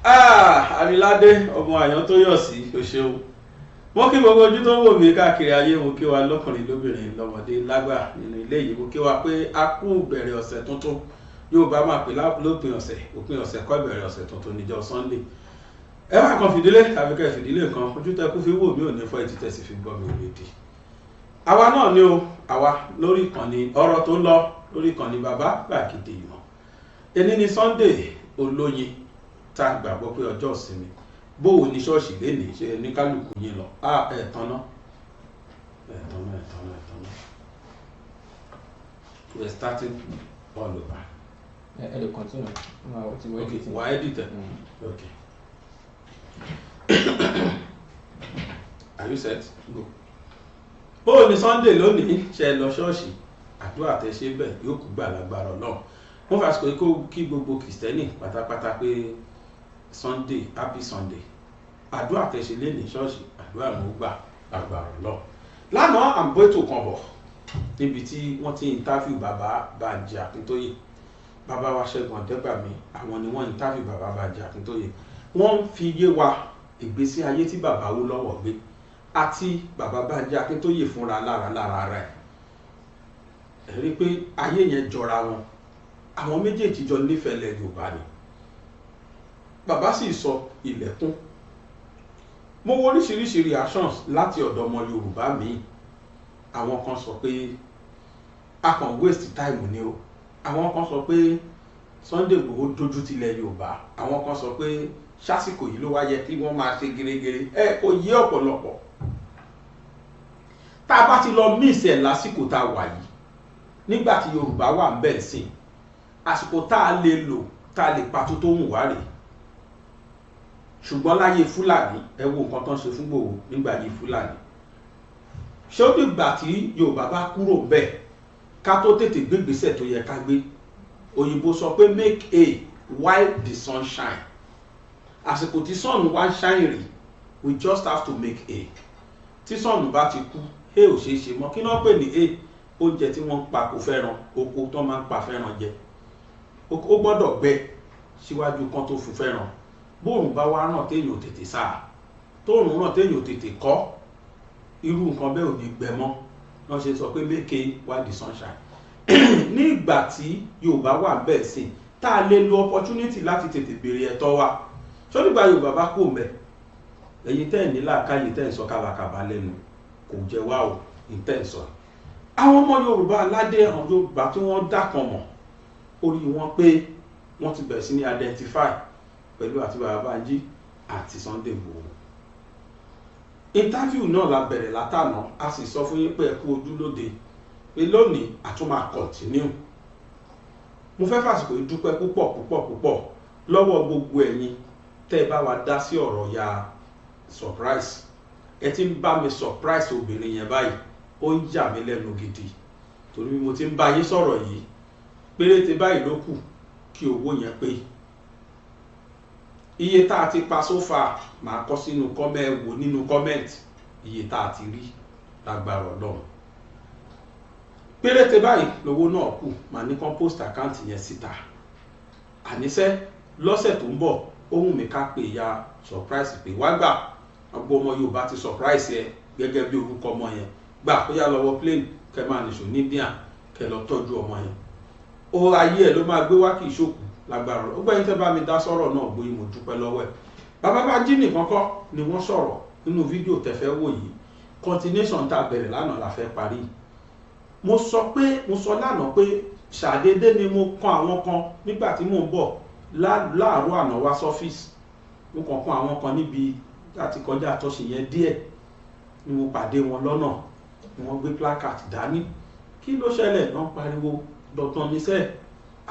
Àríládé ọmọ àyàn tó yọ̀ sí o ṣeun. Mo kí gbogbo ojú tó ń wò mí káàkiri ayé, mo kí wa lọ́kùnrin lóbìnrin lọ́mọdé lágbà nínú ilé yìí, mo kí wa pé a kú bẹ̀rẹ̀ ọ̀sẹ̀ tuntun. Yorùbá máa pè lópin ọ̀sẹ̀, òpin ọ̀sẹ̀ kọ́ ìbẹ̀rẹ̀ ọ̀sẹ̀ tuntun níjọ́ Sunday. Ẹ wá kan fìdílé tàbí kẹ́ fìdílé kan, ojú tẹkú fi wò mí ò ní fọ́ etí tẹ̀sí fi gbọ́ mi ò lè dì. Àwa náà ni o, àwa lórí ìkànnì ọ̀rọ̀ tó ń lọ lórí ìkànnì bàbá gbàgede ìmọ̀. Èní ni Sunday olóyin tá a gbàgbọ́ pé ọjọ́ ìsinmi bóò ní ṣọ́ọ̀ṣì lénìí ṣe ní kálukú yín lọ ẹ̀tàn náà. We're starting all over. They continue. Okay, why edit it? Okay. Are you set? Go. Bóò ní Sunday lónìí ṣe lọ ṣọ́ọ̀ṣì, àdúrà tẹ́ ṣe bẹ́ẹ̀ yóò kú gbà lágbára Ọlọ́run. Wọ́n fàṣọ kí gbogbo Kìrìsìtẹ́nì pátápátá pé Sunday, happy Sunday. Àdúrà tẹ́ ṣe lé ní ṣọ́ọ̀ṣì, àdúrà ló gbà lágbára Ọlọ́run. Lánàá àmbóètò kan bọ̀ níbi tí wọ́n ti interview bàbá Bánjí Akíntóyè. Bàbá wa Ṣẹ́gun Ọ̀dẹ́gbàmí, àwọn ni wọ́n interview bàbá Bánjí Akíntóyè. Wọ́n fi yé wa ìgbésí ayé tí bàbá Awólọ́wọ̀ gbé àti bàbá Bánjí Akíntóyè fúnra lára rẹ̀. Ẹ rí pé ayé yẹn jọra wọn. Àwọn méjèèjì jọ nífẹ̀ẹ́ ilẹ̀ Yorùbá ni. Bàbá sì sọ ilẹ̀kùn. Mo wo oríṣiríṣi reactions láti ọ̀dọ̀ ọmọ Yorùbá mi. Àwọn kan sọ pé a kàn waste time ni o. Àwọn kan sọ pé Sunday Igboho dojú tilẹ̀ Yorùbá. Àwọn kan sọ pé sásìkò yìí ló wá yẹ kí wọ́n máa ṣe gẹ́gẹ́rẹ́. Kò yé ọ̀pọ̀lọpọ̀. Tá a bá ti lọ miss ẹ̀ lásìkò tá a wà yìí, nígbà tí Yorùbá wà ń bẹ̀ sìn, àsìkò tá a lè lò tá a lè pàtó tó wù wá rèé. Ṣùgbọ́n láyé Fúlàní, ẹ wo nǹkan tó ń ṣe fún Ìgbòho nígbà yìí Fúlàní. Ṣé ó dìgbà tí Yorùbá bá kúrò bẹ́ẹ̀ ká tó tètè gbégbèsè tó yẹ ká gbé? Òyìnbó sọ pé make hay while the sun shine. Àsìkò tí sun wá ń shine rèé, we just have to make hay. Tí sun bá ti kú, hay ò ṣeé ṣe mọ́. Kí náà pè ní hay? Oúnjẹ tí wọ́n ń pa kò fẹ́ràn, oko tó máa ń pa fẹ́ràn jẹ. Ó gbọ́dọ̀ gbẹ síwájú kan tó fún fẹ́ràn. Bóòrùn bá wá ràn téèyàn ò tètè sáà, tóòrùn ràn téèyàn ò tètè kọ́, irú nǹkan bẹ́ẹ̀ ò ní gbẹ mọ́. Wọ́n ṣe sọ pé make hay while the sun shine. Ní ìgbà tí Yorùbá wà bẹ́ẹ̀ sí, tá a lè lo opportunity láti tètè béèrè ẹ̀tọ́ wa. Ṣó nígbà Yorùbá bá kú mẹ́, ẹ̀yin tẹ́ ẹ̀ ní làákàyè tẹ́ ẹ̀ sọ kábàkàbà lẹ́nu kò jẹ́ wá o ní tẹ́ ẹ̀ sọ. Àwọn ọmọ Yorùbá aládé, àwọn Yorùbá tí wọ́n dá kan mọ̀, orí wọn pé wọ́n ti bẹ̀rẹ̀ sí ní identify pẹ̀lú àti bàbá Bánjí àti Sunday Igboho. Interview náà la bẹ̀rẹ̀ látànà, a sì sọ fún yín pé ẹ kú ojú lóde pé lónìí a tún máa continue. Mo fẹ́ fàsìkò ìdúpẹ́ púpọ̀ lọ́wọ́ gbogbo ẹ̀yin tẹ́ ẹ bá wa dá sí ọ̀rọ̀ ya surprise. Ẹ ti ń bá mi surprise obìnrin yẹn báyìí, ó ń yà mí lẹ́nu gidi torí mo ti ń bá yín sọ̀rọ̀ yìí péréte báyìí ló kù kí owó yẹn pé. Iye tá a ti pa so far máa kọ sínú wò nínú comment iye tá a ti rí lágbára Ọlọ́run. Péréte báyìí lówó náà kù, màá ní compost account yẹn síta. Àníṣẹ́ lọ́sẹ̀ tó ń bọ̀ ó wù mí ká pè ya surprise pé wá gbà ọgbọ́n ọmọ Yorùbá ti surprise ẹ gẹ́gẹ́ bí orúkọ ọmọ yẹn gbà ó yá lọ́wọ́ plane kẹ máa nìṣó ní díà kẹ lọ tọ́jú ọmọ yẹn. Ó ayé ẹ̀ ló máa gbé wá kì í ṣòkù lágbára Ọlọ́run. Ó gbẹ́yìn tẹ́ bá mi dá sọ̀rọ̀ náà gbóyè mo dúpẹ́ lọ́wọ́ ẹ̀. Bàbá Bánjí nìkan kọ́ ni wọ́n sọ̀rọ̀ nínú fídíò tẹ́fẹ́ wò yìí. Continuation tá a bẹ̀rẹ̀ lánàá la fẹ́ parí. Mo sọ lánàá pé ṣàdédé ni mo kan àwọn kan nígbà tí mò ń bọ̀ láàárọ̀ àná wá sọ́fíìsì. Mo kàn kan àwọn kan níbi láti kọjá àtọ́ṣe yẹn díẹ̀ ni mo pàdé wọn lọ́nà. Wọ́n gbé placard dání. Kí ló ṣẹlẹ̀? Wọ́n pariwo dọ̀tàn níṣẹ́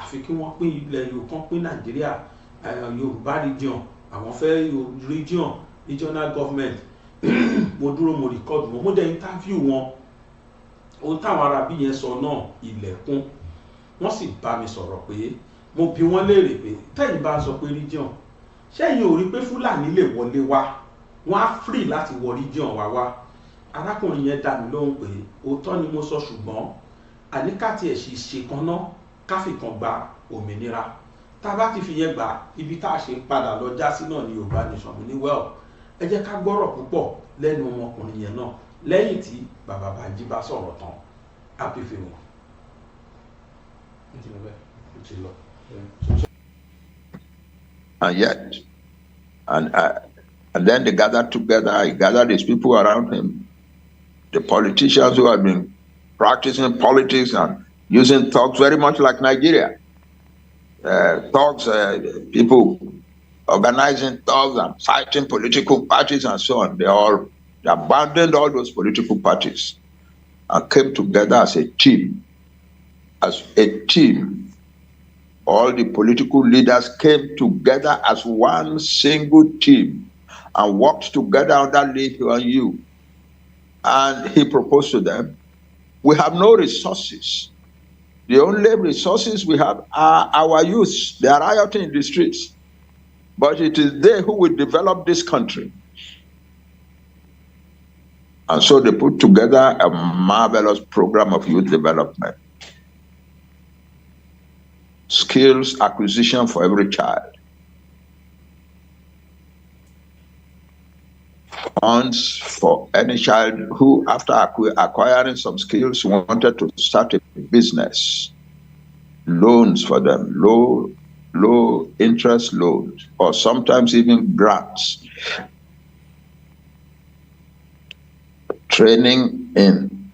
àfi kí wọ́n pín ilẹ̀ Yorùbá, pín Nàìjíríà, Yorùbá region, àwọn fẹ́ regional government. Mo dúró mo record wọn, mo dẹ̀ interview wọn. Ohun táwọn arábí yẹn sọ náà ilẹ̀kùn. Wọ́n sì bá mi sọ̀rọ̀ pé mo bi wọ́n léèrè pé tẹ́yìn bá sọ pé region, ṣẹ́yìn ò rí pé Fúlàní lè wọlé wá, wọ́n á free láti wọ region wá. Arákùnrin yẹn dá mi lóhùn pé òótọ́ ni mo sọ, ṣùgbọ́n àníkàtì ẹ̀ ṣe kan náà káfíkan gba òmìnira tá a bá ti fi yẹn gbà ibi tá a ṣe padà lọ já sí náà ní Yorubanation ní well ẹ jẹ́ ká gbọ́rọ̀ púpọ̀ lẹ́nu ọmọkùnrin yẹn náà lẹ́yìn tí bàbá Bánjí bá sọ̀rọ̀ tán happy film ti lọ. And yet, and then they gathered together. He gathered his people around him, the politicians who had been practicing politics and using thugs very much like Nigeria. Thugs, people organizing thugs and fighting political parties and so on. They abandoned all those political parties and came together as a team. As a team. All the political leaders came together as one single team and worked together under Lee Kuan-yew. And he proposed to them, we have no resources. The only resources we have are our youth. They are rioting in the streets. But it is they who will develop this country. And so they put together a marvelous program of youth development. Skills acquisition for every child. Funds for any child who, after acquiring some skills, wanted to start a business. Loans for them, low interest loans, or sometimes even grants. Training in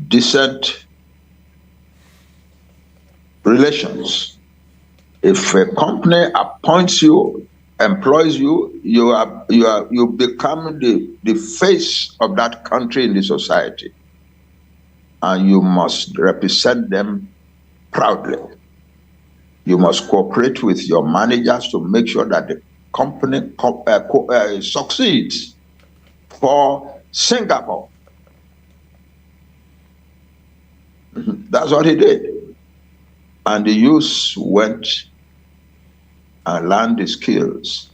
decent relations. If a company appoints you, employs you, you become the face of that country in the society, and you must represent them proudly. You must cooperate with your managers to make sure that the company succeeds. For Singapore, that's what he did. And the youth went and learned the skills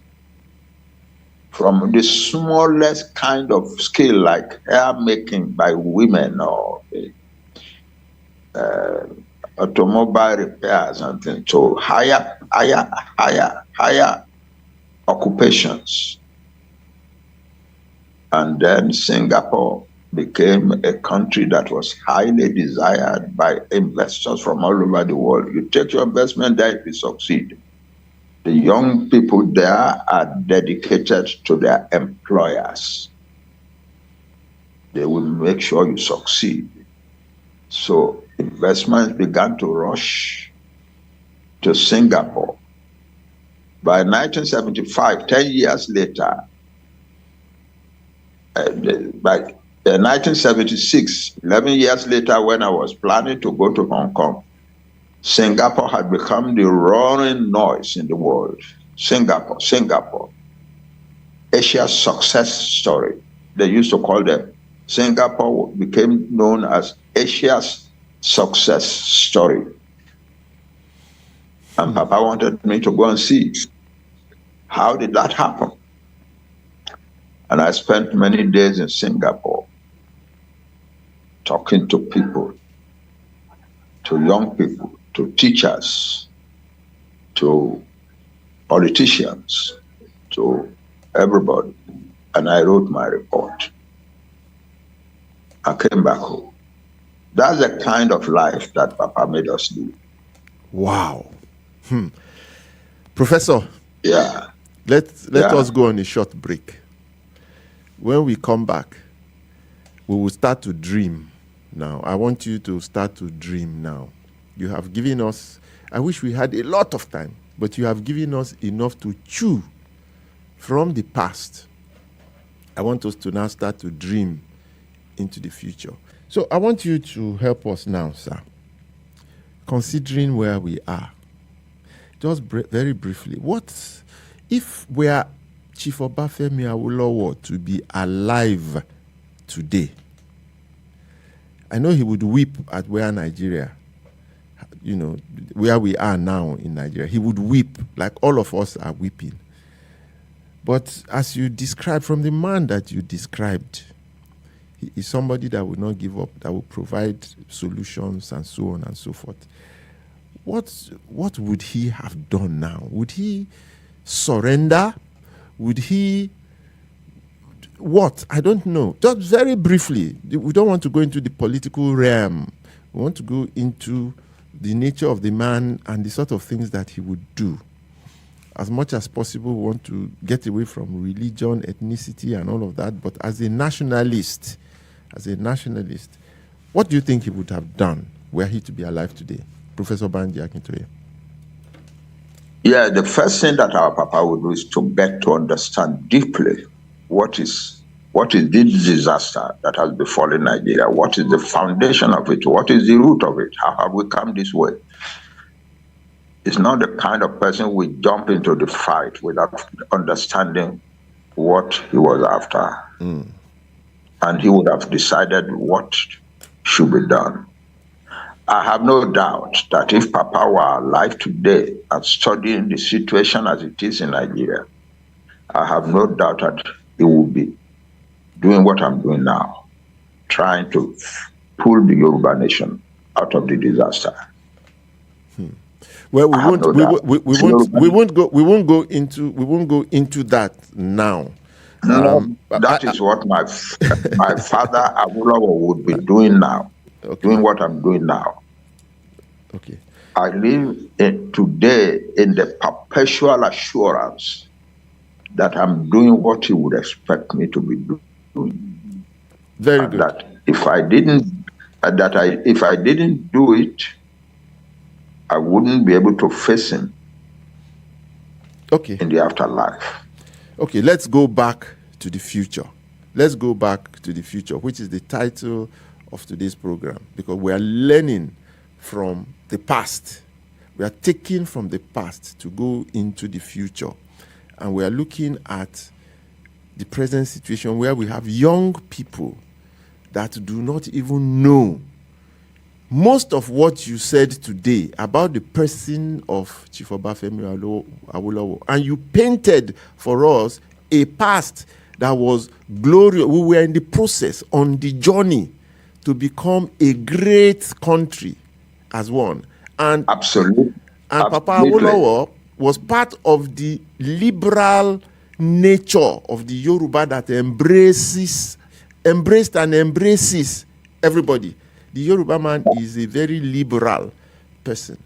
from the smallest kind of skill, like hair making by women or automobile repairs and things, to higher occupations. And then Singapore became a country that was highly desired by investors from all over the world. You take your investment there if you succeed. The young people there are dedicated to their employers. They will make sure you succeed. So investments began to rush to Singapore. By 1975, 10 years later, by 1976, 11 years later, when I was planning to go to Hong Kong, Singapore had become the roaring noise in the world. Singapore. Asia's success story. They used to call them. Singapore became known as Asia's success story. And Papa wanted me to go and see. How did that happen? And I spent many days in Singapore talking to people, to young people, to teachers, to politicians, to everybody. And I wrote my report. I came back home. That's the kind of life that Papa made us live. Wow. Professor. Yeah. Let us go on a short break. When we come back, we will start to dream now. I want you to start to dream now. You have given us, I wish we had a lot of time, but you have given us enough to chew from the past. I want us to now start to dream into the future. So I want you to help us now, sir, considering where we are. Just very briefly, what if we are Chief Obafemi Awolowo to be alive today? I know he would weep at where Nigeria, where we are now in Nigeria. He would weep like all of us are weeping. But as you described, from the man that you described, he is somebody that will not give up, that will provide solutions and so on and so forth. what would he have done now? Would he surrender? Would he what? I don't know. Just very briefly, we don't want to go into the political realm. We want to go into the nature of the man and the sort of things that he would do. As much as possible, we want to get away from religion, ethnicity, and all of that. But as a nationalist, what do you think he would have done were he to be alive today? Professor Banji Akintoye. Yeah, the first thing that our Papa would do is to get to understand deeply what is this disaster that has befallen Nigeria? What is the foundation of it? What is the root of it? How have we come this way? He's not the kind of person who will jump into the fight without understanding what he was after. And he would have decided what should be done. I have no doubt that if Papa were alive today and studying the situation as it is in Nigeria, I have no doubt that he would be doing what I'm doing now, trying to pull the Yorubanation out of the disaster. Well, we won't go into that now. That is what my father Awolowo would be doing now, doing what I'm doing now. Okay. I live today in the perpetual assurance that I'm doing what he would expect me to be doing. Very good. That if I didn't do it, I wouldn't be able to face him. Okay. In the afterlife. Okay, let's go back to the future. Let's go back to the future, which is the title of today's program, because we are learning from the past. We are taking from the past to go into the future. And we are looking at the present situation where we have young people that do not even know most of what you said today about the person of Chief Obafemi Awolowo, and you painted for us a past that was glorious. We were in the process, on the journey to become a great country as one. And absolutely. And Papa Awolowo was part of the liberal nature of the Yoruba that embraced and embraces everybody. The Yoruba man is a very liberal person.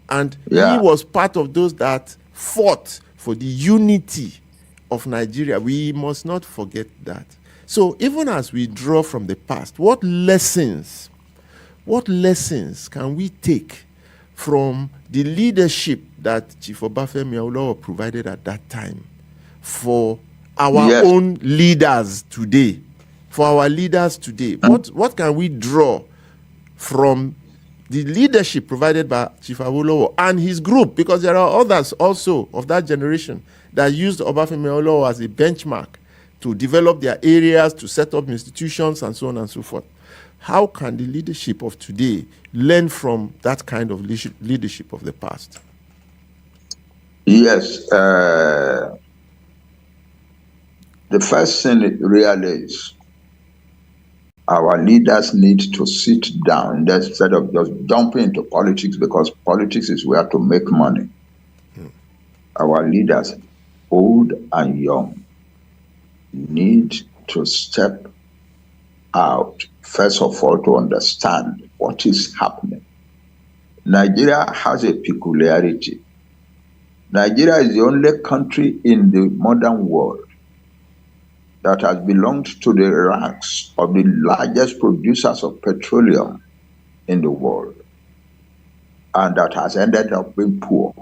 And he was part of those that fought for the unity of Nigeria. We must not forget that. So even as we draw from the past, what lessons can we take from the leadership that Chief Obafemi Awolowo provided at that time for our own leaders today? For our leaders today, what can we draw from the leadership provided by Chief Awolowo and his group? Because there are others also of that generation that used Obafemi Awolowo as a benchmark to develop their areas, to set up institutions, and so on and so forth. How can the leadership of today learn from that kind of leadership of the past? Yes. The first thing it really is, our leaders need to sit down instead of just jumping into politics, because politics is where to make money. Our leaders, old and young, need to step out, first of all, to understand what is happening. Nigeria has a peculiarity. Nigeria is the only country in the modern world that has belonged to the ranks of the largest producers of petroleum in the world, and that has ended up being poor.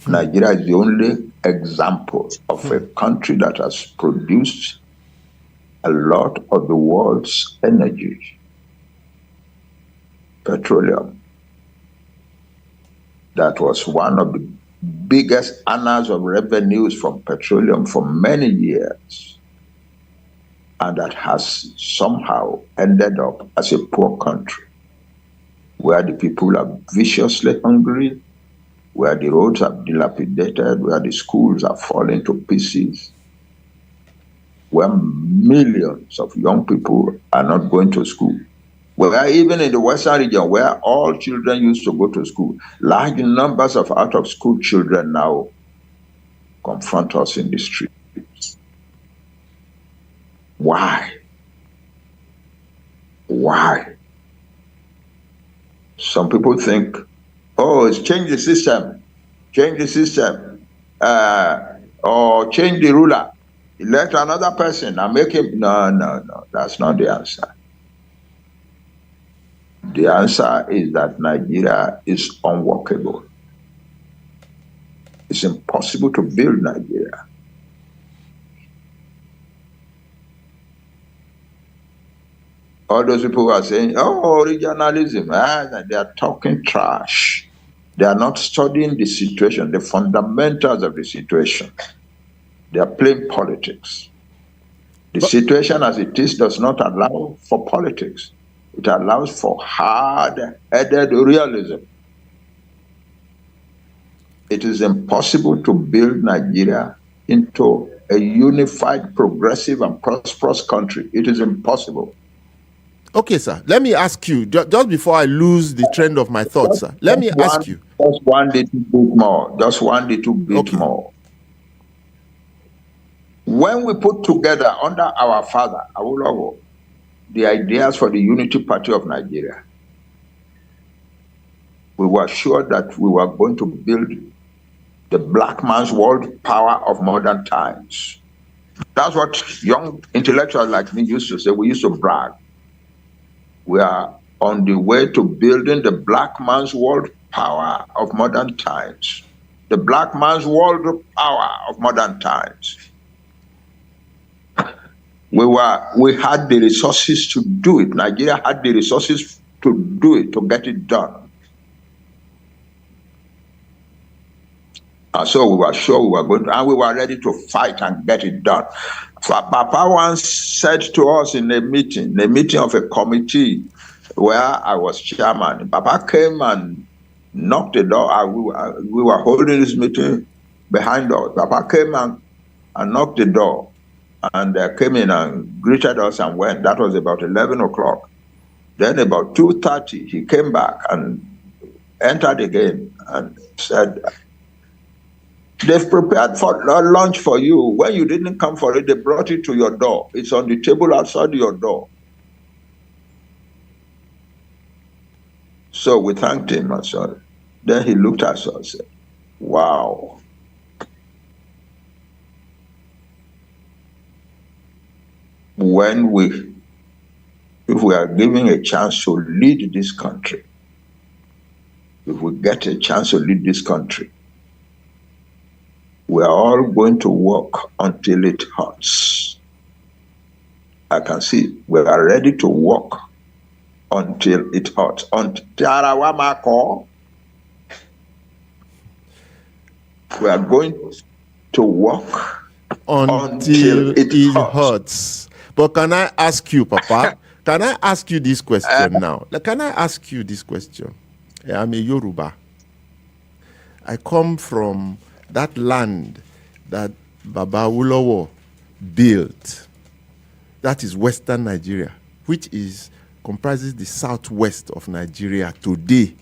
Nigeria is the only example of a country that has produced a lot of the world's energy, petroleum. That was one of the biggest earners of revenues from petroleum for many years, and that has somehow ended up as a poor country, where the people are viciously hungry, where the roads are dilapidated, where the schools are falling to pieces, where millions of young people are not going to school. Where even in the Western region, where all children used to go to school, large numbers of out-of-school children now confront us in the streets. Why? Why? Some people think, oh, it's change the system, or change the ruler, elect another person and make him. No, that's not the answer. The answer is that Nigeria is unworkable. It's impossible to build Nigeria. All those people who are saying, oh, regionalism, they are talking trash. They are not studying the situation, the fundamentals of the situation. They are playing politics. The situation as it is does not allow for politics. It allows for hard-headed realism. It is impossible to build Nigeria into a unified, progressive, and prosperous country. It is impossible. Okay, sir. Let me ask you, just before I lose the trend of my thoughts, sir. Let me ask you. Just one little bit more. Just one little bit more. When we put together under our father, Awolowo, the ideas for the Unity Party of Nigeria, we were sure that we were going to build the black man's world power of modern times. That's what young intellectuals like me used to say. We used to brag. We are on the way to building the black man's world power of modern times. The black man's world power of modern times. We had the resources to do it. Nigeria had the resources to do it, to get it done. And so we were sure we were going to, and we were ready to fight and get it done. Papa once said to us in a meeting of a committee where I was chairman, Papa came and knocked the door. We were holding this meeting behind us. Papa came and knocked the door and came in and greeted us and went. That was about 11 o'clock. Then about 2:30, he came back and entered again and said, they've prepared for lunch for you. When you didn't come for it, they brought it to your door. It's on the table outside your door. So we thanked him and so then he looked at us and said, wow. If we are given a chance to lead this country, if we get a chance to lead this country, we are all going to work until it hurts. I can see we are ready to work until it hurts. We are going to work until it hurts. But can I ask you, Papa? Can I ask you this question now? Can I ask you this question? I'm a Yoruba. I come from that land that Baba Awolowo built. That is Western Nigeria, which comprises the southwest of Nigeria today.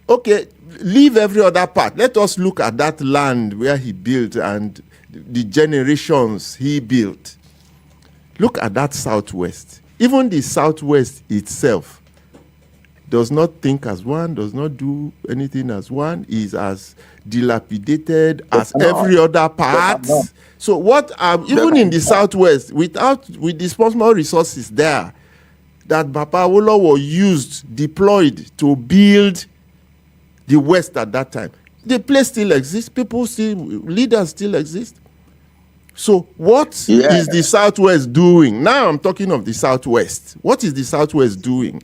Okay, leave every other part. Let us look at that land where he built and the generations he built. Look at that southwest. Even the southwest itself does not think as one, does not do anything as one, is as dilapidated as every other part. So what even in the southwest, with the small resources there that Baba Awolowo deployed to build the West at that time, the place still exists, leaders still exist. So what is the Southwest doing? Now I'm talking of the Southwest. What is the Southwest doing?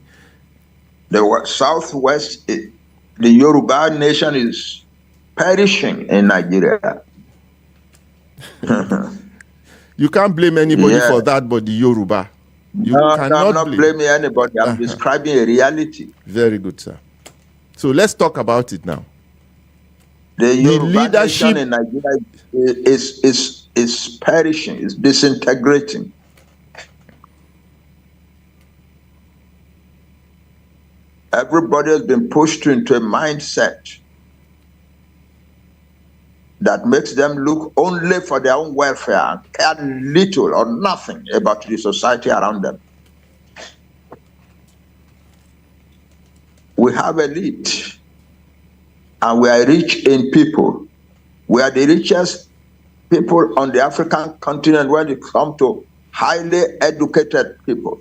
The Southwest, the Yoruba nation is perishing in Nigeria. You can't blame anybody for that but the Yoruba. I'm not blaming anybody. I'm describing a reality. Very good, sir. So let's talk about it now. The Yoruba leadership nation in Nigeria is is perishing, is disintegrating. Everybody has been pushed into a mindset that makes them look only for their own welfare and care little or nothing about the society around them. We have elite, and we are rich in people. We are the richest people on the African continent when it comes to highly educated people.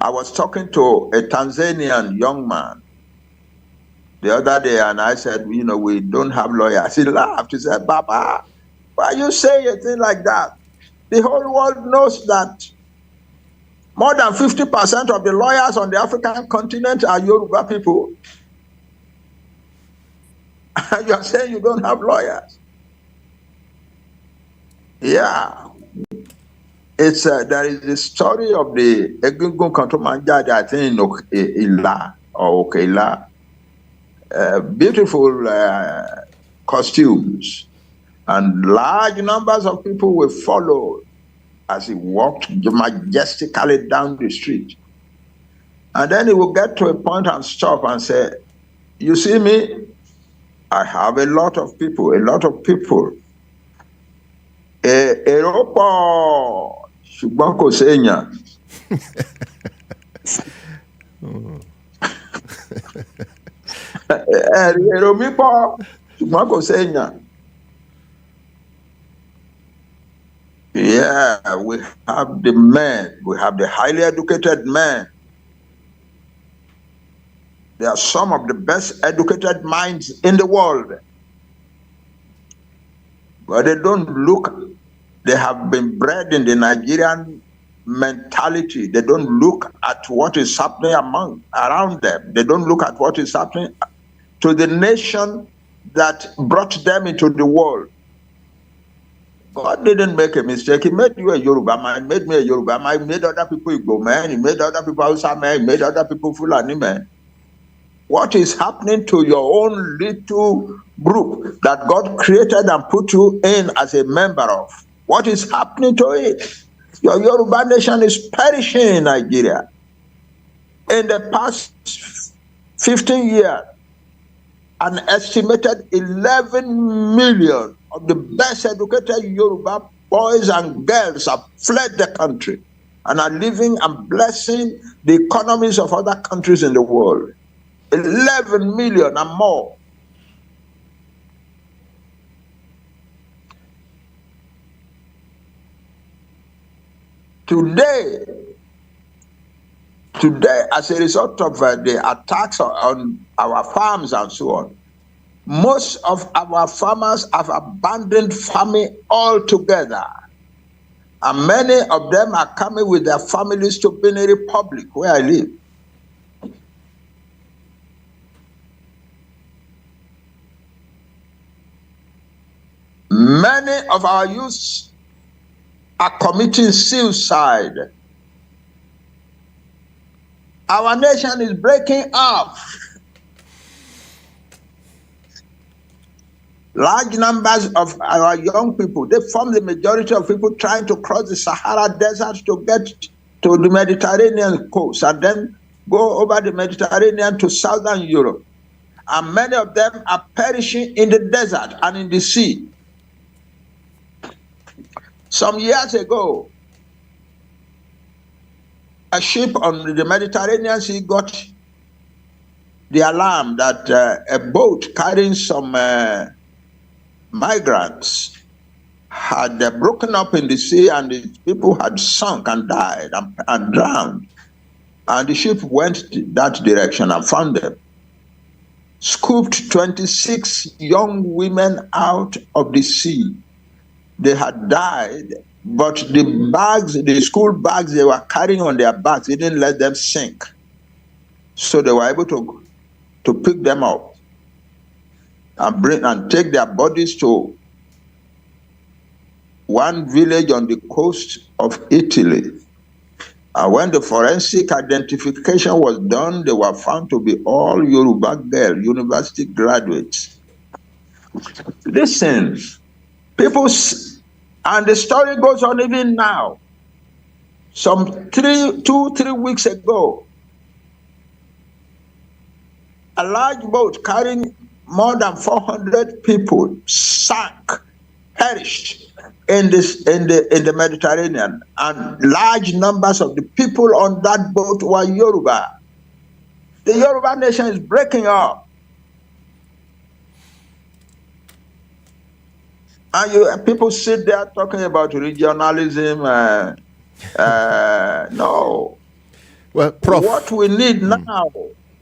I was talking to a Tanzanian young man the other day, and I said, you know, we don't have lawyers. He laughed. He said, Baba, why you say a thing like that? The whole world knows that more than 50% of the lawyers on the African continent are Yoruba people. You are saying you don't have lawyers? Yeah. It's there is the story of the Egungun Kantomanja, I think in Ila or Okela. Beautiful costumes, and large numbers of people will follow as he walked majestically down the street. And then he will get to a point and stop and say, you see me? I have a lot of people. Ṣùgbọ́n kò séèyàn. Èrò mi pọ̀, ṣùgbọ́n kò séèyàn. Yeah, we have the men, we have the highly educated men. They are some of the best educated minds in the world. But they don't look, they have been bred in the Nigerian mentality. They don't look at what is happening around them. They don't look at what is happening to the nation that brought them into the world. God didn't make a mistake. He made you a Yoruba man, made me a Yoruba man, he made other people Igbo man, he made other people Hausa man, he made other people Fulani man. What is happening to your own little group that God created and put you in as a member of? What is happening to it? Your Yoruba nation is perishing in Nigeria. In the past 15 years, an estimated 11 million of the best educated Yoruba boys and girls have fled the country and are living and blessing the economies of other countries in the world. 11 million and more. Today, as a result of the attacks on our farms and so on, most of our farmers have abandoned farming altogether. And many of them are coming with their families to Benin Republic, where I live. Many of our youths are committing suicide. Our nation is breaking up. Large numbers of our young people, they form the majority of people trying to cross the Sahara Desert to get to the Mediterranean coast and then go over the Mediterranean to Southern Europe. And many of them are perishing in the desert and in the sea. Some years ago, a ship on the Mediterranean Sea got the alarm that a boat carrying some migrants had broken up in the sea, and the people had sunk and died and drowned. And the ship went that direction and found them. Scooped 26 young women out of the sea. They had died, but the bags, the school bags they were carrying on their backs, they didn't let them sink. So they were able to pick them up and take their bodies to one village on the coast of Italy. And when the forensic identification was done, they were found to be all Yoruba girls, university graduates. Listen, people, and the story goes on even now. Some 3 weeks ago, a large boat carrying more than 400 people sank, perished in the Mediterranean, and large numbers of the people on that boat were Yoruba. The Yoruba nation is breaking up. And people sit there talking about regionalism. No. Well, Prof. What we need now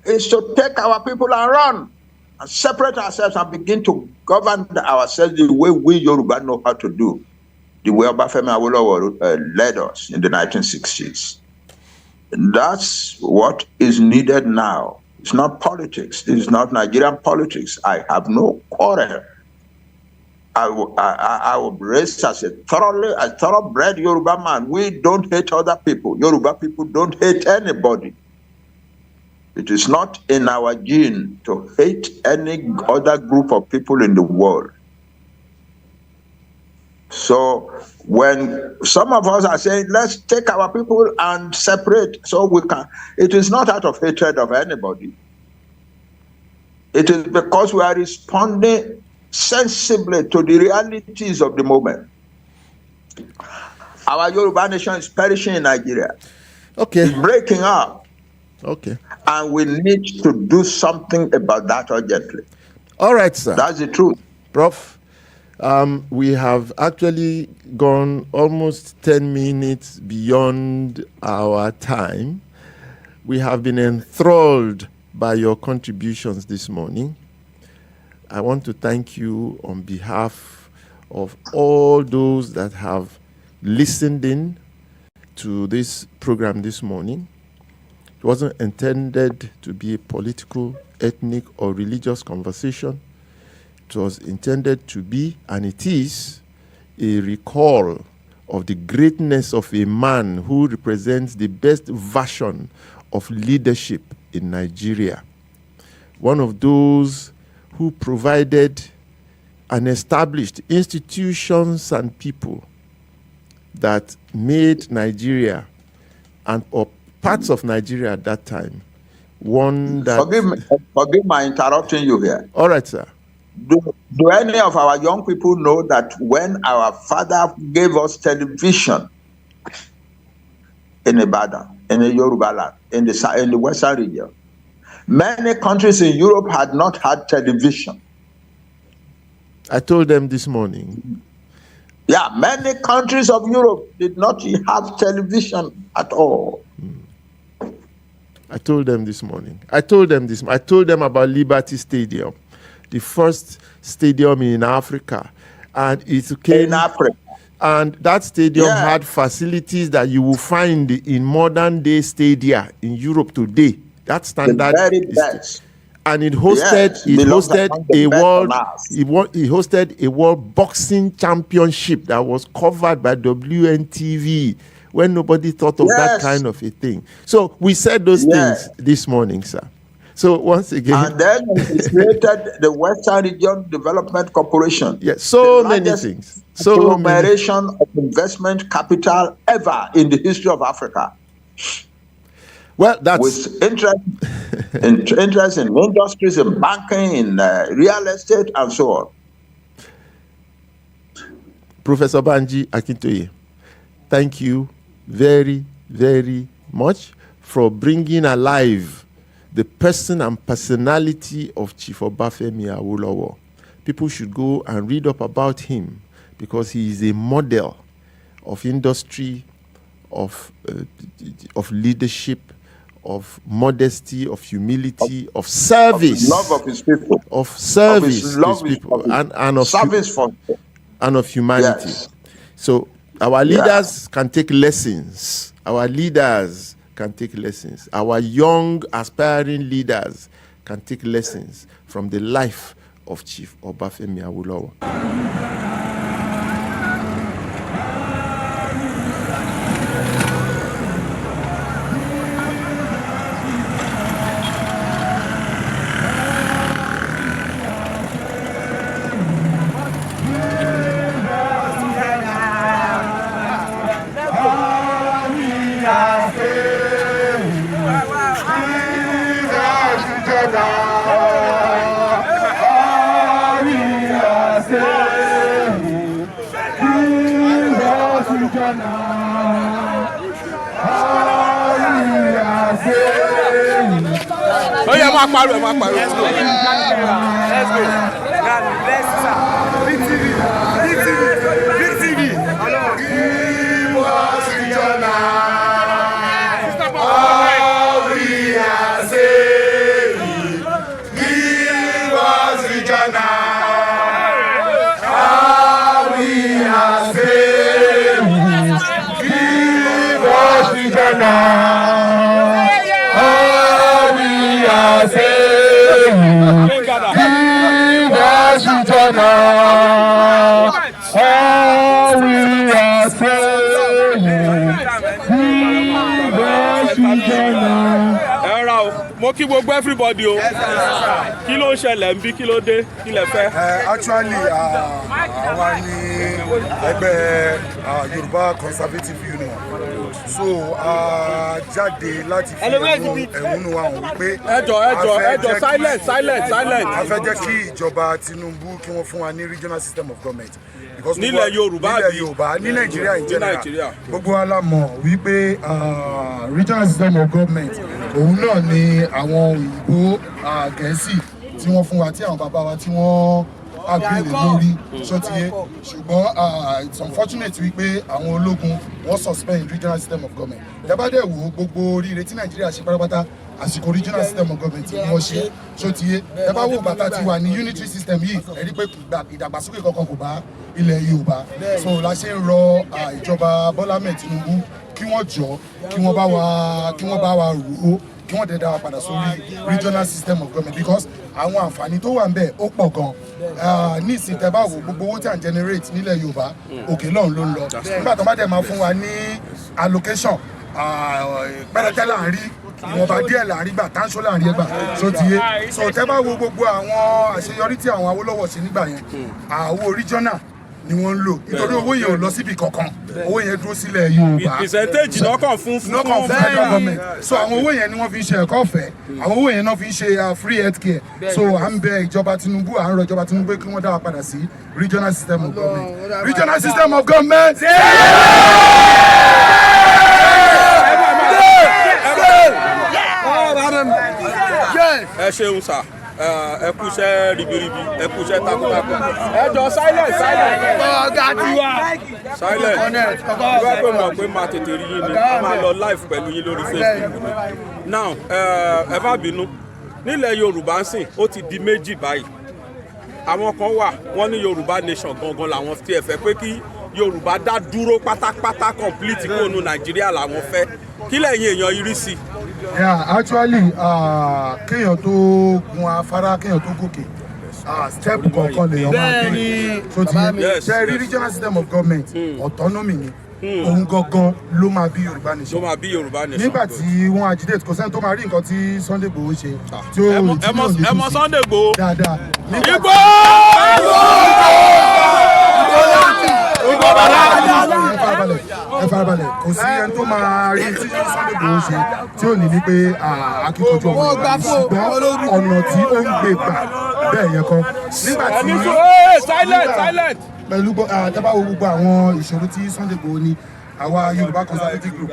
is to take our people and run and separate ourselves and begin to govern ourselves the way we Yoruba know how to do, the way Obafemi Awolowo led us in the 1960s. That's what is needed now. It's not politics. This is not Nigerian politics. I have no quarrel. I will raised as a thoroughbred Yoruba man. We don't hate other people. Yoruba people don't hate anybody. It is not in our gene to hate any other group of people in the world. So when some of us are saying, let's take our people and separate so we can, it is not out of hatred of anybody. It is because we are responding sensibly to the realities of the moment. Our Yoruba nation is perishing in Nigeria. Okay. It's breaking up. Okay. And we need to do something about that urgently. All right, sir. That's the truth. Prof, we have actually gone almost 10 minutes beyond our time. We have been enthralled by your contributions this morning. I want to thank you on behalf of all those that have listened in to this program this morning. It wasn't intended to be a political, ethnic, or religious conversation. It was intended to be, and it is, a recall of the greatness of a man who represents the best version of leadership in Nigeria. One of those who provided and established institutions and people that made Nigeria and or parts of Nigeria at that time one that... Forgive my interrupting you here. All right, sir. Do any of our young people know that when our father gave us television in Ibadan, in the Yoruba land, in the Western region, many countries in Europe had not had television. I told them this morning. Yeah, many countries of Europe did not have television at all. I told them this morning. I told them about Liberty Stadium, the first stadium in Africa. And it came... In Africa. And that stadium had facilities that you will find in modern day stadia in Europe today. That standard, the very best. And it hosted a world boxing championship that was covered by WNTV when nobody thought of that kind of a thing. So we said those things this morning, sir. So once again, and then it created the Western Region Development Corporation. Yes, so many things. So conglomeration of investment capital ever in the history of Africa. Well, that's with interest in industries, in banking, in real estate, and so on. Professor Banji Akintoye, thank you very, very much for bringing alive the person and personality of Chief Obafemi Awolowo. People should go and read up about him because he is a model of industry, of leadership, of modesty, of humility, of service, of love of his people, of service to his people, and of service for and of humanity. Yes. So our leaders can take lessons. Our leaders can take lessons. Our young aspiring leaders can take lessons from the life of Chief Obafemi Awolowo. ó yẹ máa pariwo ẹ máa pariwo. Let's go. Now let's start. Big TV. Give us regional. All we are saying, give us regional. All we are saying, give us regional. All we are saying, give us regional. All we are saying, give us regional. ẹ ra o mo kí gbogbo everybody o kí ló ń ṣẹlẹ̀ ń bí kí ló dé kí lẹ fẹ́. Actually, àwa ni ẹgbẹ́ Yorùbá Conservative Union, so jáde láti fi ẹ̀hónú wa hàn wípé ẹjọ silent. a fẹ́ jẹ́ kí ìjọba Tinunbu kí wọ́n fún wa ní regional system of government. nílẹ̀ Yorùbá ní Nàìjíríà in general Nàìjíríà. gbogbo wa la mọ̀ wípé regional system of government òun náà ni àwọn òyìnbó Gẹ̀ẹ́sì tí wọ́n fún wa tí àwọn bàbá wa tí wọ́n agbélé lórí ṣọ́tiyé ṣùgbọ́n it's unfortunate wípé àwọn ológun wọ́n suspend regional system of government. Dábàdẹ̀ wo gbogbo oríire tí Nàìjíríà ṣe pátápátá àsìkò regional system of government ni wọ́n ṣe ṣọ́tiyé. Dábàá wo bàtà ti wà ní unitary system yìí ẹ̀rí pé ìdàgbàsókè kankan kò bá ilẹ̀ Yorùbá. So la ṣe ń rọ ìjọba Bọ́lá Ahmed Tinubu kí wọ́n jọ kí wọ́n bá wa rò ó kí wọ́n dẹ̀ dá wa padà sórí regional system of government because àwọn àǹfààní tó wà ń bẹ̀ ó pọ̀ gan. Ní ìsìn tẹ́ bá wò gbogbo owó tí à ń generate nílẹ̀ Yorùbá òkè lọ́hùn ló ń lọ. Nígbà tó bá dẹ̀ máa fún wa ní allocation pẹ́rẹ́tẹ́ là ń rí ìwọ̀nba díẹ̀ là ń rí gbà táńṣó là ń rí ẹgbà tó ti yé. So tẹ́ bá wo gbogbo àwọn àṣeyọrí tí àwọn Awólọ́wọ̀ ṣe nígbà yẹn àwo regional ni wọ́n ń lò nítorí owó yẹn ò lọ síbi kankan owó yẹn dúró sílẹ̀ Yorùbá percentage lọ́kàn fún federal government. So àwọn owó yẹn ni wọ́n fi ń ṣe ẹ̀kọ́ ọ̀fẹ́ àwọn owó yẹn náà fi ń ṣe free health care. So à ń bẹ ìjọba Tinubu à ń rọ ìjọba Tinubu kí wọ́n dá wa padà sí regional system of government. Regional system of government. ẹ ṣeun sà ẹ kú iṣẹ́ ribiribi ẹ kú iṣẹ́ takuntakun ẹ jọ silent ọ̀gá tiwa silent wíwá pé mọ̀ pé máa tètè rí yín ni a máa lọ live pẹ̀lú yín lórí Facebook now ẹ má bínú nílẹ̀ Yorùbá ń sìn ó ti di méjì báyìí àwọn kan wà wọ́n ní Yorubanation gangan làwọn tí ẹ fẹ́ pé kí Yorùbá dá dúró pátápátá complete kó nu Nàìjíríà làwọn fẹ́ kí lẹ́yìn èèyàn yìí rí sí. Yeah, actually kéèyàn tó gun afárá kéèyàn tó gòkè step kọ̀ọ̀kan lèèyàn máa gbé so ti ṣe rí regional system of government autonomy ni òun gangan ló máa bí Yorubanation. Nígbà tí wọ́n agitate kò sẹ́ni tó máa rí nǹkan tí Sunday Igboho ṣe tí ó rí tí ó lè ẹ mọ Sunday Igboho dáadáa. Igbo ẹ farabalẹ̀ kò sí ẹni tó máa rí tí Sunday Igboho ṣe tí ò ní ní pé akíkanjú ọmọ ìgbà ṣùgbọ́n ọ̀nà tí ó ń gbé gbà bẹ́ẹ̀ yẹn kọ́. Nígbà tí silent pẹ̀lú dábàá gbogbo àwọn ìṣòro tí Sunday Igboho ní àwa Yorùbá Conservative Group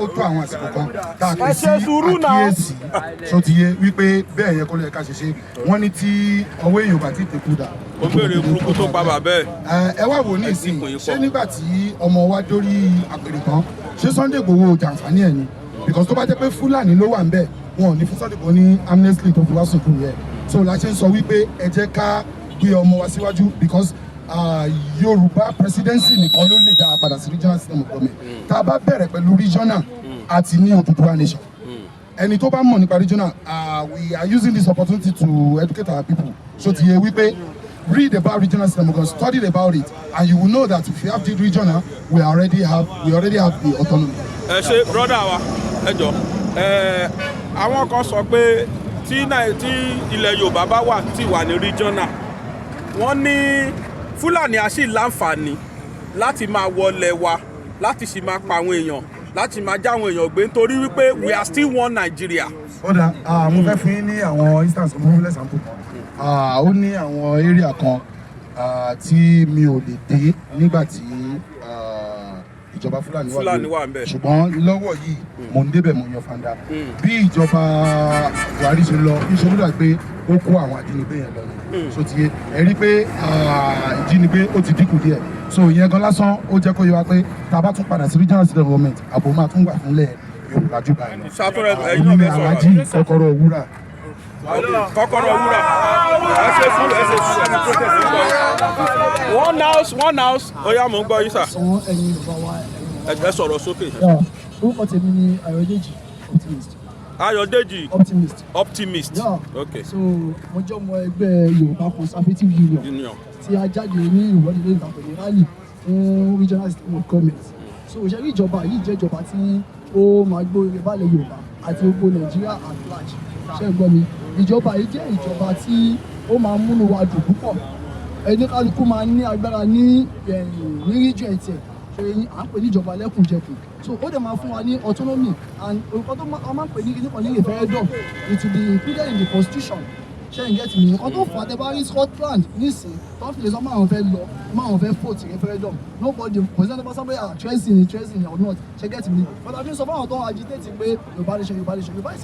ó tó àwọn àsìkò kan tá a pè sí àkíyèsí tó ti yé wípé bẹ́ẹ̀ yẹn kọ́ ló yẹ ká ṣe ṣe wọ́n ní tí ọwọ́ èèyàn bá ti tẹ̀kú dà. ó béèrè burúkú tó pa bàbá ẹ. ẹ wá wò ní ìsìn ṣé nígbà tí ọmọ wa dórí àpèrè kan ṣé Sunday Igboho jàǹfààní ẹ̀ ni because tó bá jẹ́ pé Fúlàní ló wà ń bẹ̀ wọn ò ní fún Sunday Igboho ní amnesty tó fi wá sùnkú yẹ so la ṣe ń sọ wípé ẹ jẹ́ ká gbé ọmọ wa síwájú because Yorùbá presidency nìkan ló lè dá a padà sí regional system of government tá a bá bẹ̀rẹ̀ pẹ̀lú regional àti ní Yorubanation ẹni tó bá mọ̀ nípa regional we are using this opportunity to educate our people so ti yẹ wípé read about regional system of government study about it and you will know that if you have the regional we already have the autonomy. ẹ ṣe broda wa ẹ jọ àwọn kan sọ pé tí ilẹ̀ Yorùbá bá wà tí wà ní regional wọ́n ní Fúlàní a sì láǹfààní láti máa wọlé wa láti sì máa pa àwọn èèyàn láti máa já àwọn èèyàn gbé nítorí wípé we are still one Nigeria. ó dà mo fẹ́ fún yín ní àwọn instance mo fún example ó ní àwọn area kan tí mi ò lè dé nígbà tí ìjọba Fúlàní wà ń bẹ̀. ṣùgbọ́n lọ́wọ́ yìí mò ń débẹ̀ mo yan fanda bí ìjọba Buhari ṣe lọ iṣẹ́ ló dà pé ó kó àwọn ajínigbé yẹn lọ ni so ti yé ẹ rí pé ìjínigbé ó ti dínkù díẹ̀ so ìyẹn gan lásán ó jẹ́ kó yé wa pé tá a bá tún padà sí regional state government àbò máa tún wà fúnlẹ̀ Yorùbá jù báyìí lọ. ẹ̀yin náà fẹ́ Alhaji Kọ́kọ́rọ́ Wúrà. Kọ́kọ́rọ́ Wúrà ẹ ṣe sùúrù ẹni protest ń bọ̀. one house ó yá mò ń gbọ́ yín sà. sọ ẹ̀yin bàbá wa ẹ sọ̀rọ̀ sókè. orúkọ tèmi ni Ayọ̀dèjì Optimist. Ayọ̀dèjì Optimist. Okay. So mo jẹ́ ọmọ ẹgbẹ́ Yorùbá Conservative Union tí a jáde ní ìwọ́de lórí ìtàkùn ní rally fún regional system of government. So òṣèré ìjọba yìí jẹ́ ìjọba tí ó máa gbó ire balẹ̀ Yorùbá àti gbogbo Nàìjíríà at large. Ṣé ẹ gbọ́ mi? Ìjọba yìí jẹ́ ìjọba tí ó máa múnú wa dùn púpọ̀. Ẹni kálukú máa ní agbára ní region ẹ̀tẹ̀. So à ń pè ní ìjọba lẹ́kùnjẹkùn. So ó dẹ̀ máa fún wa ní autonomy and nǹkan tó máa ń pè ní kíníkan ní referendum it will be included in the constitution. Ṣé ẹ get me? Nǹkan tó fà á tẹ́ bá rí Scotland nísìnyí tó fi lè sọ máa fẹ́ lọ máa fẹ́ vote referendum nobody kò sí ẹni tó bá sábẹ́ treason or not. Ṣé get me? But àfi sọ fáwọn tó ń agitate pé Yorùbá is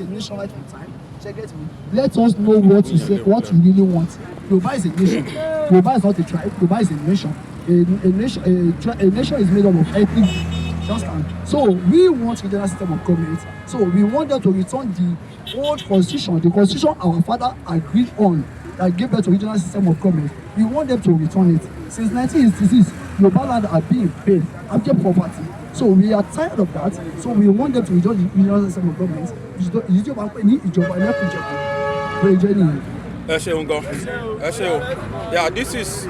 a nation right from time. Ṣé get me? Let us know what you say, what you really want. Yorùbá is a nation. Yorùbá is not a tribe. Yorùbá is a nation. A nation is made up of ethnic. So we want regional system of government. So we want them to return the old constitution, the constitution our father agreed on that gave birth to regional system of government. We want them to return it. Since 1986, Yoruba land are being paid abject poverty. So we are tired of that. So we want them to return the regional system of government. Ìjọba pé ní ìjọba ẹlẹ́kùnjẹkùn bẹ́ẹ̀ jẹ́ nìyẹn. Ẹ ṣeun gan. Ẹ ṣe o. Yeah, this is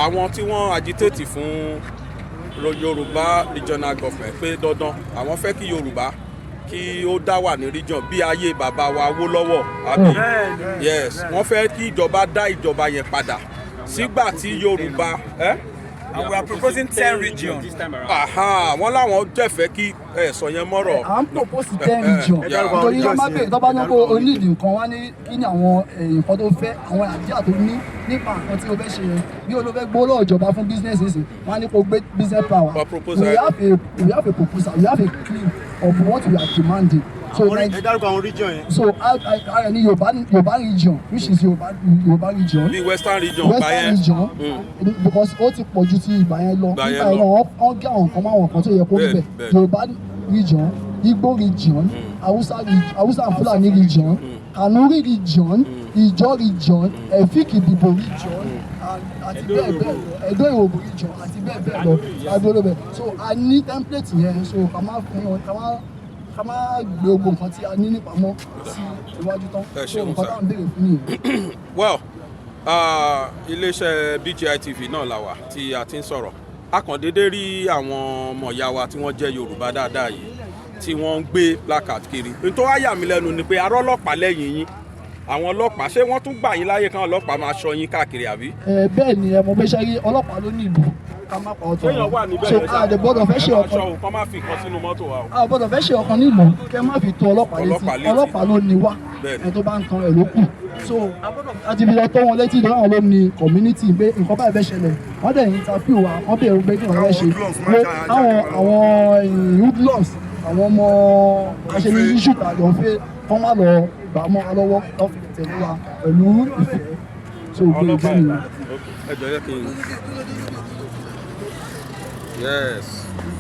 àwọn tí wọ́n agitate fún Yorùbá regional government pé dandan àwọn fẹ́ kí Yorùbá kí ó dá wà ní region bí ayé bàbá wa Awólọ́wọ̀ àbí yes wọ́n fẹ́ kí ìjọba dá ìjọba yẹn padà sígbà tí Yorùbá and we are proposing 10 regions this time around. wọ́n láwọn jẹ́fẹ́ kí ẹ̀sọ̀ yẹn mọ́rọ̀. à ń propose 10 region nítorí wọ́n máa bèèrè tọ́ba náà kó onídìí nǹkan wá ní kí ni àwọn nǹkan tó fẹ́ àwọn àjíà tó ní nípa nǹkan tí o fẹ́ ṣe yẹn bí o ló fẹ́ gbó lọ́wọ́ ìjọba fún business ẹ̀sìn wọ́n á ní kó gbé business power we have a proposal we have a claim of what we are demanding. So ẹ dárúkọ àwọn region yẹn. So I ní Yorùbá region which is Yorùbá region. bí Western region because ó ti pọ̀ ju ti ìgbà yẹn lọ nígbà yẹn wọ́n gé àwọn nǹkan máa wọ̀n kan tó yẹ kó bẹ̀ Yorùbá region Igbo region Hausa and Fulani region Kanuri region Ijaw region Efik Idibo region àti bẹ́ẹ̀ bẹ́ẹ̀ lọ Edo Iwobo region àti bẹ́ẹ̀ bẹ́ẹ̀ lọ adúlọ́bẹ̀ so a ní template yẹn so ká má gbé ogun nǹkan tí a ní nípamọ́ sí iwájú tán so nǹkan tá à ń béèrè fún nìyẹn. Well iléeṣẹ́ BGI TV náà la wà tí a ti ń sọ̀rọ̀ a kàn déédé rí àwọn ọmọ ìyá wa tí wọ́n jẹ́ Yorùbá dáadáa yìí tí wọ́n ń gbé placard kiri nítorí wá yà mí lẹ́nu ni pé arọ́ ọlọ́pàá lẹ́yìn yín àwọn ọlọ́pàá ṣé wọ́n tún gbà yín láyè kan ọlọ́pàá máa ṣọ́ yín káàkiri àbí. Bẹ́ẹ̀ ni ẹ mọ̀ bẹ́ẹ̀ ṣe rí ọlọ́pàá ló ní ìlú ká má pa ọ̀tọ̀ so a dẹ̀ gbọ́dọ̀ fẹ́ ṣe ọkàn kọ́ má fi nǹkan sínú mọ́tò wa o. a gbọ́dọ̀ fẹ́ ṣe ọkàn nílùú kẹ́ má fi tó ọlọ́pàá létí ọlọ́pàá ló ní wá ẹ tó bá ń tan ẹ̀ ló kù so àti fi lọ tó wọn létí lọ́wọ́ àwọn ló ní community pé nǹkan báyìí fẹ́ ṣẹlẹ̀ wọ́n dẹ̀ interview wa wọ́n bẹ̀rù pé kí wọ́n fẹ́ ṣe pé àwọn hoodlums àwọn ọmọ aṣèlú iṣu tàjọ fẹ́ kọ́ má lọ gbà mọ́ wa lọ́wọ́ lọ́fi tẹ̀lé wa pẹ̀lú ìfẹ́ so gbé ìgbẹ́ nìyẹn. ẹ jọ yẹ kí n. Yes.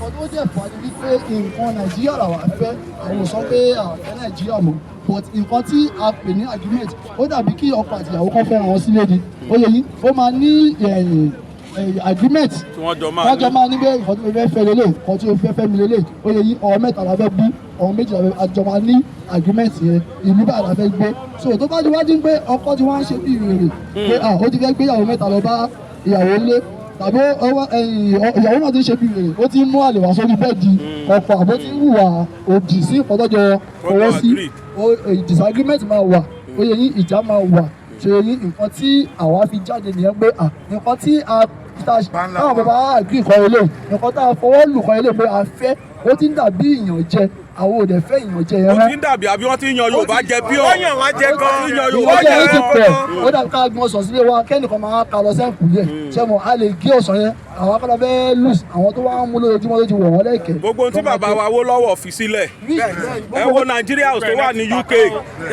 Nǹkan tó jẹ́ fà ní wípé nǹkan Nàìjíríà làwọn fẹ́ àwọn sọ pé àfẹ́ Nàìjíríà mọ́ but nǹkan tí a pè ní agreement ó dàbí kí ọkọ àti ìyàwó kan fẹ́ràn wọn sílé ni ó yẹ yín ó máa ní agreement tí wọ́n jọ máa ní bẹ́ẹ̀ nǹkan tí mo fẹ́ fẹ́ lélẹ̀ nǹkan tí mo fẹ́ mi lélẹ̀ ó yẹ yín ọ̀rọ̀ mẹ́ta la fẹ́ bí ọ̀rọ̀ méjì la fẹ́ àjọ máa ní agreement yẹn ìlú báyìí la fẹ́ gbé so tó bá ti wá dín pé ọkọ tí wọ́n á ṣe bí ìrèrè pé ó ti fẹ́ gbé ìyàwó mẹ́ta lọ bá ìyàwó lé tàbí ìyàwó náà ti ṣe bí wèrè ó ti ń mú àlè wá sórí bẹ́ẹ̀dì ọkọ àbó ti ń hùwà òdì sí ìpọ́tọ́jọ ọwọ́ sí disagreement máa wà ó yẹ yín ìjà máa wà ṣe yín nǹkan tí àwa fi jáde nìyẹn pé nǹkan tí táwọn bàbá àgbì kan ilé nǹkan tá a fọwọ́ lù kan ilé pé a fẹ́ ó ti ń dàbí ìyànjẹ àwọn òde fẹ́ ìyànjẹ yẹn rán. ó ti ń dàbí àbí wọ́n ti ń yan Yorùbá jẹ bí ọ̀. wọ́n yàn wá jẹ gan-an. ìyànjẹ yẹn ti pẹ̀ ó dàbí ká gbọ́n ọ̀sán sílé wa kẹ́nìkan máa ka lọ sẹ́ǹkù yẹ ṣé mo a lè gé ọ̀sán yẹn àwọn akọ́lá fẹ́ lose àwọn tó wá ń mú lójoojúmọ́ ló ti wọ̀ wọ́n lẹ́kẹ̀ẹ́. gbogbo tí bàbá wa wó lọ́wọ́ fi sílẹ̀ ẹ wo Nigeria House tó wà ní UK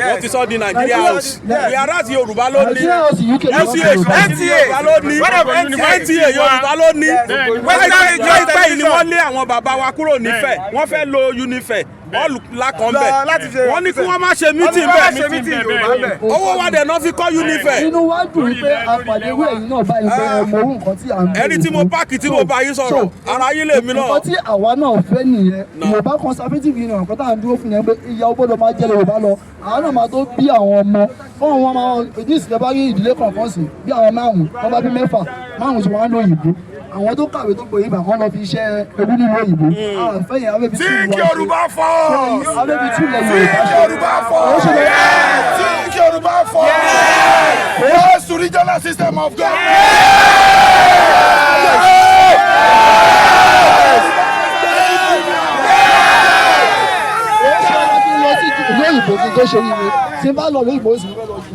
wọ́n ti sọ di Nigeria House yàrá ti Yorùbá ló ní NTA ló ní NTA Yorùbá ló ní láìpẹ́ yìí ni wọ́n lé àwọn bàbá wa kúrò nífẹ̀ wọ́n fẹ́ lo Unifẹ̀ bọ́ọ̀lù lákan bẹ̀ wọ́n ní kí wọ́n má ṣe mítìn bẹ́ẹ̀ owó wa dẹ̀ náà fi kọ́ Unifẹ̀. inú wa dùn pé àpàdé ìwé yìí náà báyìí pé ọmọ orú nǹkan tí à ń bẹ̀rẹ̀. ẹni tí mo páàkì tí mo bá yín sọ̀rọ̀ ara yín lèmi náà. nǹkan tí àwa náà fẹ́ nìyẹn Yorùbá conservative union nǹkan tá à ń dúró fún yẹn pé ìyá gbọ́dọ̀ máa jẹ́ Yorùbá lọ àwọn náà máa tó bí àwọn ọmọ fún àwọn ọmọ ìdí ìsìnkú bá rí ìdílé kọ̀ọ̀kan sí bí àwọn márùn-ún wọ́n bá bí mẹ́fà márùn-ún tí wọ́n á lo òyìnbó àwọn tó kàwé tó gbòye ìgbà kan lọ fi iṣẹ́ ewu nínú òyìnbó àfẹ́ yẹn abẹ́bí tún Think Yorùbá first. abẹ́bí tún lẹ̀ Think Yorùbá first. Think Yorùbá first. Yes to regional system of government. lóyìnbó kí n tó ṣe wíwé tí n bá lọ lóyìnbó sì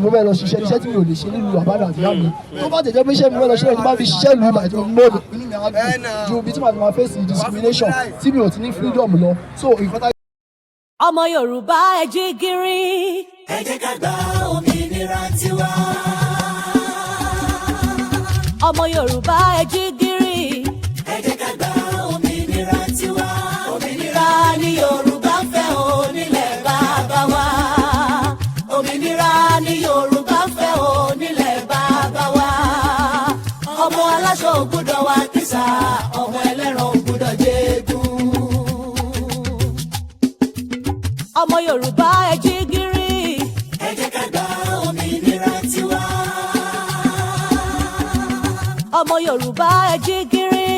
mo fẹ́ lọ ṣiṣẹ́ iṣẹ́ tí mi ò lè ṣe nílùú àbádà àti ìyá mi tó bá tẹ̀jẹ́ pé iṣẹ́ mi fẹ́ lọ ṣe tí bá fi ṣiṣẹ́ ìlú ìbàdàn mo mọ̀ inú mi á dùn ju ibi tí màá fi máa fèsì discrimination tí mi ò ti ní freedom lọ so ìfọ́tà. ọmọ Yorùbá ẹ jí gìrì. ẹ jẹ́ ká gba òmìnira tiwa. ọmọ Yorùbá ẹ jí gìrì. ẹ jẹ́ ká gba òmìnira tiwa. òmìnira ni Yorùbá fẹ́ o nílẹ̀ bàbá wa. òmìnira ni Yorùbá fẹ́ o nílẹ̀ bàbá wa. ọmọ aláṣọ ò gbọ́dọ̀ wá kìsà ọmọ ẹlẹ́ran ò gbọ́dọ̀ jẹ́gun. ọmọ Yorùbá ẹ jí gìrì. ẹ jẹ́ ká gba òmìnira tiwa. ọmọ Yorùbá ẹ jí gìrì.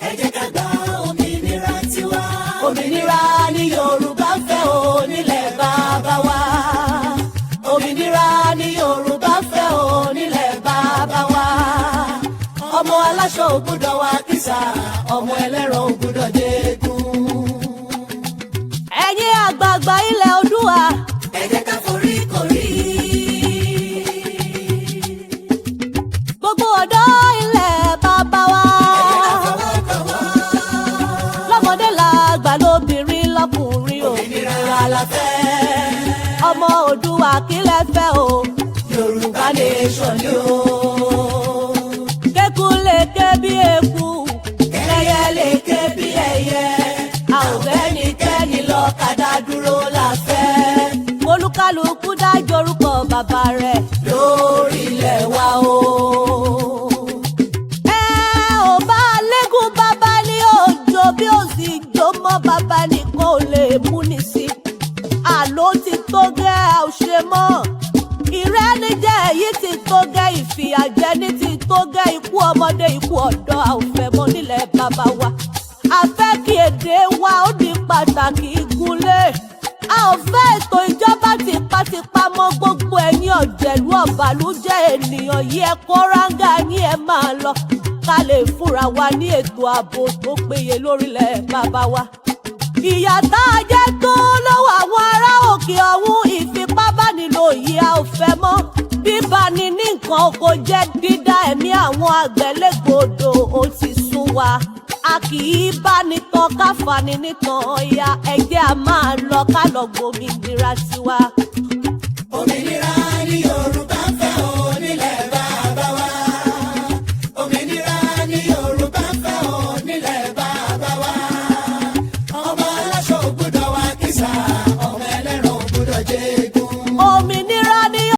ẹ jẹ́ ká gba òmìnira tiwa. òmìnira ni Yorùbá fẹ́ o nílẹ̀ bàbá wa. òmìnira ni Yorùbá fẹ́ o nílẹ̀ bàbá wa. ọmọ aláṣọ ò gbọ́dọ̀ wá kìsà ọmọ ẹlẹ́ran ò gbọ́dọ̀ jẹ́gun. ẹ̀yin àgbààgbà ilẹ̀ Oòduà. ẹ jẹ́ ká forí korí. gbogbo ọ̀dọ́ ilẹ̀ bàbá wa. ẹ jẹ́ ká fọwọ́sowọ́pọ̀. lọ́mọdé làgbà lóbìnrin lọ́kùnrin òmìnira la fẹ́. ọmọ Oòduà kí lẹ fẹ́ o. Yorùbá nation ni o. kéku lè ké bí eku. ẹyẹ lè ké bí ẹyẹ. a ò bẹ́nikẹ́ni lọ́kadà dúró la fẹ́. olúkálùkù dájọ́ orúkọ bàbá rẹ̀ lórí ilẹ̀ wa o. ẹ ò bá lẹ́gùn bàbá ní òjò bí ó sì jó mọ́ bàbá nìkan ò lè mú ní sí. àló ti tó gẹ́ a ò ṣe mọ́. ìrẹ́nijẹ́ èyí ti tó gẹ́ ìfìyàjẹni ti tó gẹ́ ikú ọmọdé ikú ọ̀dọ́ a ò fẹ́ mọ́ nílẹ̀ bàbá wa. a fẹ́ kí èdè wa ó di pàtàkì gúnlẹ̀. a ò fẹ́ ètò ìjọba tipátipá mọ́ gbogbo ẹ̀yin ọ̀jẹ̀lú ọ̀bàlújẹ́ ènìyàn yìí ẹ kó ráńgà yín ẹ máa lọ ká lè fúnra wa ní ètò ààbò tó péye lórílẹ̀ bàbá wa. ìyà tá a jẹ tó lọ́wọ́ àwọn ará òkè ọ̀hún ìfipábánilò yìí a ò fẹ́ mọ́. bíbani ní nǹkan oko jẹ́ dídá ẹ̀mí àwọn àgbẹ̀ légbodò ó ti sún wa. a kì í bá ní tán ká fani nítàn ọ̀ya ẹ̀jẹ̀ a máa lọ ká lọ gbòmìnira tiwa. òmìnira ni Yorùbá fẹ́ o nílẹ̀ bàbá wa. òmìnira ni Yorùbá fẹ́ o nílẹ̀ bàbá wa. ọmọ aláṣọ ò gbọ́dọ̀ wá kìsà ọmọ ẹlẹ́ran ò gbọ́dọ̀ jẹ́.